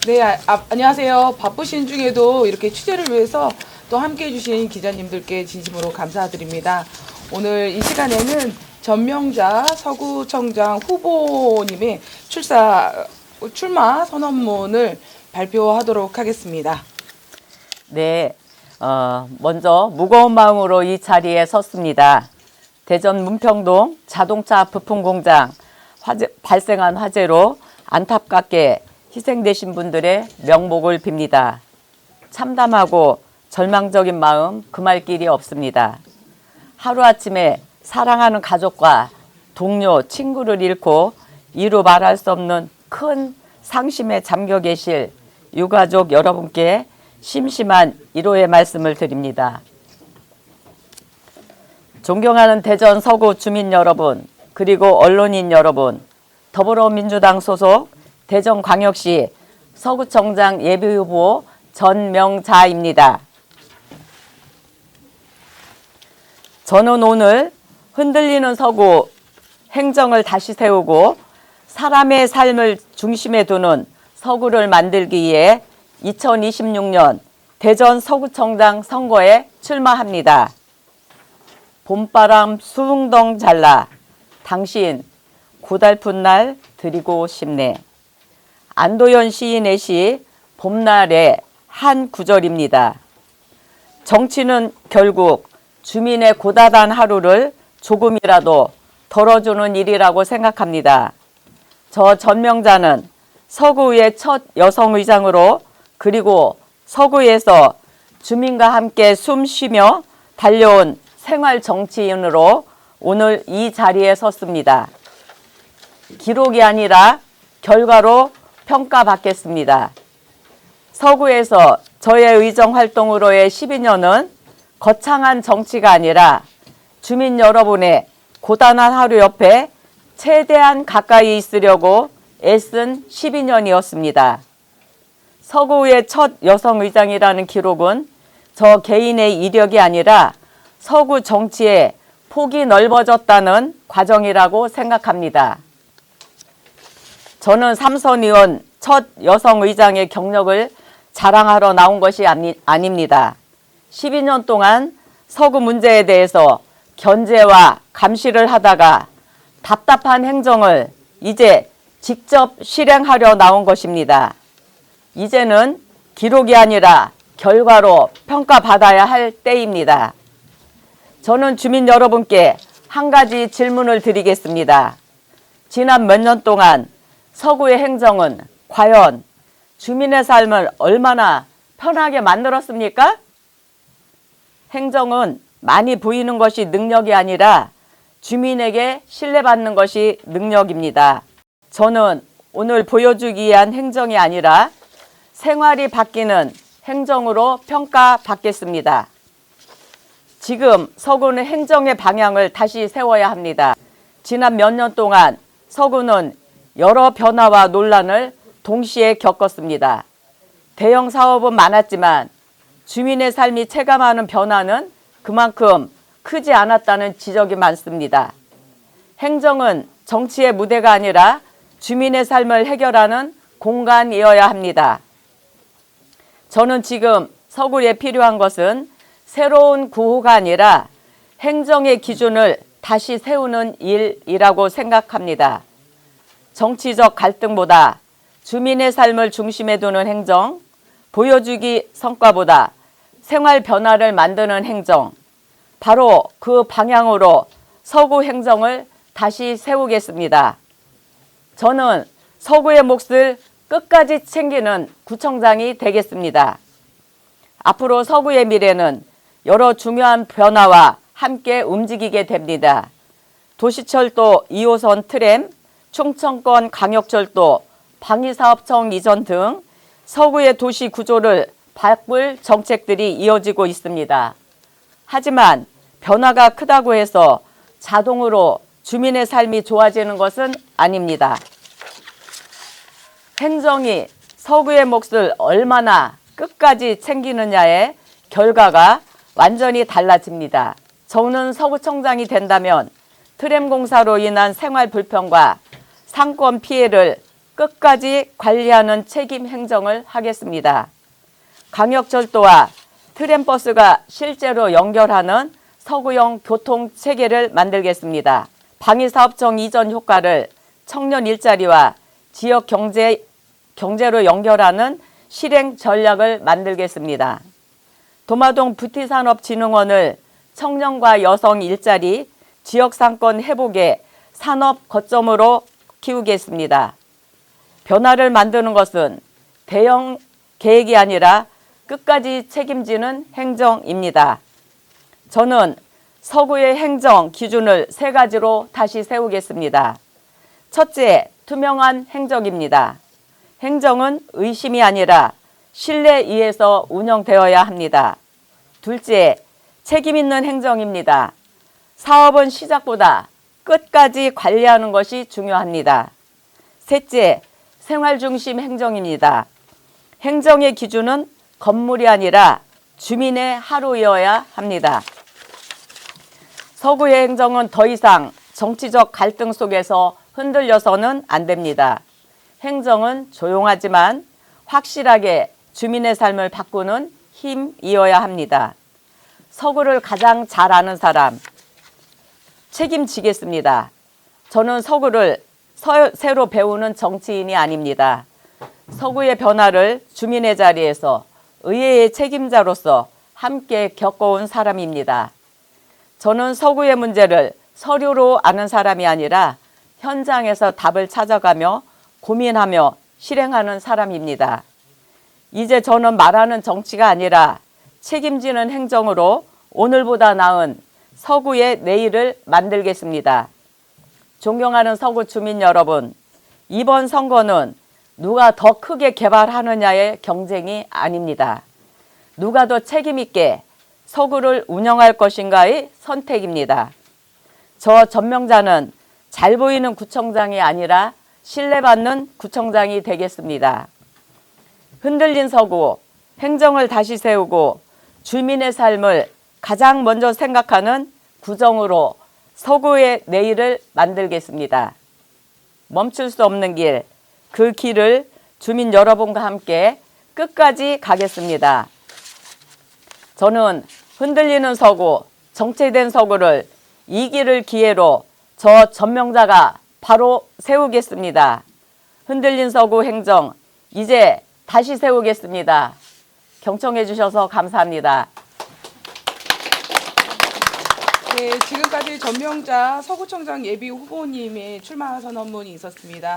네, 안녕하세요. 바쁘신 중에도 이렇게 취재를 위해서 또 함께 해주신 기자님들께 진심으로 감사드립니다. 오늘 이 시간에는 전명자 서구청장 후보님의 출마 선언문을 발표하도록 하겠습니다. 네, 먼저 무거운 마음으로 이 자리에 섰습니다. 대전 문평동 자동차 부품 공장 발생한 화재로 안타깝게 희생되신 분들의 명복을 빕니다. 참담하고 절망적인 마음 금할 길이 없습니다. 하루아침에 사랑하는 가족과 동료, 친구를 잃고 이루 말할 수 없는 큰 상심에 잠겨 계실 유가족 여러분께 심심한 위로의 말씀을 드립니다. 존경하는 대전 서구 주민 여러분, 그리고 언론인 여러분, 더불어민주당 소속 대전광역시 서구청장 예비후보 전명자입니다. 저는 오늘 흔들리는 서구 행정을 다시 세우고 사람의 삶을 중심에 두는 서구를 만들기 위해 2026년 대전 서구청장 선거에 출마합니다. 봄바람 수웅덩 잘라 당신 고달픈 날 드리고 싶네. 안도현 시인의 시 봄날의 한 구절입니다. 정치는 결국 주민의 고단한 하루를 조금이라도 덜어주는 일이라고 생각합니다. 저 전명자는 서구의 첫 여성의장으로 그리고 서구에서 주민과 함께 숨 쉬며 달려온 생활 정치인으로 오늘 이 자리에 섰습니다. 기록이 아니라 결과로 평가받겠습니다. 서구에서 저의 의정 활동으로의 12년은 거창한 정치가 아니라 주민 여러분의 고단한 하루 옆에 최대한 가까이 있으려고 애쓴 12년이었습니다. 서구의 첫 여성의장이라는 기록은 저 개인의 이력이 아니라 서구 정치의 폭이 넓어졌다는 과정이라고 생각합니다. 저는 삼선 의원 첫 여성의장의 경력을 자랑하러 나온 것이 아닙니다. 12년 동안 서구 문제에 대해서 견제와 감시를 하다가 답답한 행정을 이제 직접 실행하려 나온 것입니다. 이제는 기록이 아니라 결과로 평가받아야 할 때입니다. 저는 주민 여러분께 한 가지 질문을 드리겠습니다. 지난 몇 년 동안 서구의 행정은 과연 주민의 삶을 얼마나 편하게 만들었습니까? 행정은 많이 보이는 것이 능력이 아니라 주민에게 신뢰받는 것이 능력입니다. 저는 오늘 보여주기 위한 행정이 아니라 생활이 바뀌는 행정으로 평가받겠습니다. 지금 서구는 행정의 방향을 다시 세워야 합니다. 지난 몇 년 동안 서구는 여러 변화와 논란을 동시에 겪었습니다. 대형 사업은 많았지만 주민의 삶이 체감하는 변화는 그만큼 크지 않았다는 지적이 많습니다. 행정은 정치의 무대가 아니라 주민의 삶을 해결하는 공간이어야 합니다. 저는 지금 서구에 필요한 것은 새로운 구호가 아니라 행정의 기준을 다시 세우는 일이라고 생각합니다. 정치적 갈등보다 주민의 삶을 중심에 두는 행정, 보여주기 성과보다 생활 변화를 만드는 행정, 바로 그 방향으로 서구 행정을 다시 세우겠습니다. 저는 서구의 몫을 끝까지 챙기는 구청장이 되겠습니다. 앞으로 서구의 미래는 여러 중요한 변화와 함께 움직이게 됩니다. 도시철도 2호선 트램, 충청권 광역철도, 방위사업청 이전 등 서구의 도시 구조를 바꿀 정책들이 이어지고 있습니다. 하지만 변화가 크다고 해서 자동으로 주민의 삶이 좋아지는 것은 아닙니다. 행정이 서구의 몫을 얼마나 끝까지 챙기느냐의 결과가 완전히 달라집니다. 저는 서구청장이 된다면 트램 공사로 인한 생활 불편과 상권 피해를 끝까지 관리하는 책임 행정을 하겠습니다. 광역철도와 트램버스가 실제로 연결하는 서구형 교통체계를 만들겠습니다. 방위사업청 이전 효과를 청년 일자리와 지역 경제로 연결하는 실행 전략을 만들겠습니다. 도마동 부티산업진흥원을 청년과 여성 일자리, 지역상권 회복의 산업 거점으로 키우겠습니다. 변화를 만드는 것은 대형 계획이 아니라 끝까지 책임지는 행정입니다. 저는 서구의 행정 기준을 3가지로 다시 세우겠습니다. 첫째, 투명한 행정입니다. 행정은 의심이 아니라 신뢰에 의해서 운영되어야 합니다. 둘째, 책임 있는 행정입니다. 사업은 시작보다 끝까지 관리하는 것이 중요합니다. 셋째, 생활 중심 행정입니다. 행정의 기준은 건물이 아니라 주민의 하루여야 합니다. 서구의 행정은 더 이상 정치적 갈등 속에서 흔들려서는 안 됩니다. 행정은 조용하지만 확실하게 주민의 삶을 바꾸는 힘이어야 합니다. 서구를 가장 잘 아는 사람, 책임지겠습니다. 저는 서구를 새로 배우는 정치인이 아닙니다. 서구의 변화를 주민의 자리에서 의회의 책임자로서 함께 겪어온 사람입니다. 저는 서구의 문제를 서류로 아는 사람이 아니라 현장에서 답을 찾아가며 고민하며 실행하는 사람입니다. 이제 저는 말하는 정치가 아니라 책임지는 행정으로 오늘보다 나은 서구의 내일을 만들겠습니다. 존경하는 서구 주민 여러분, 이번 선거는 누가 더 크게 개발하느냐의 경쟁이 아닙니다. 누가 더 책임있게 서구를 운영할 것인가의 선택입니다. 저 전명자는 잘 보이는 구청장이 아니라 신뢰받는 구청장이 되겠습니다. 흔들린 서구, 행정을 다시 세우고 주민의 삶을 가장 먼저 생각하는 구정으로 서구의 내일을 만들겠습니다. 멈출 수 없는 길, 그 길을 주민 여러분과 함께 끝까지 가겠습니다. 저는 흔들리는 서구, 정체된 서구를 이 길을 기회로 저 전명자가 바로 세우겠습니다. 흔들린 서구 행정, 이제 다시 세우겠습니다. 경청해 주셔서 감사합니다. 네, 지금까지 전명자 서구청장 예비 후보님의 출마 선언문이 있었습니다.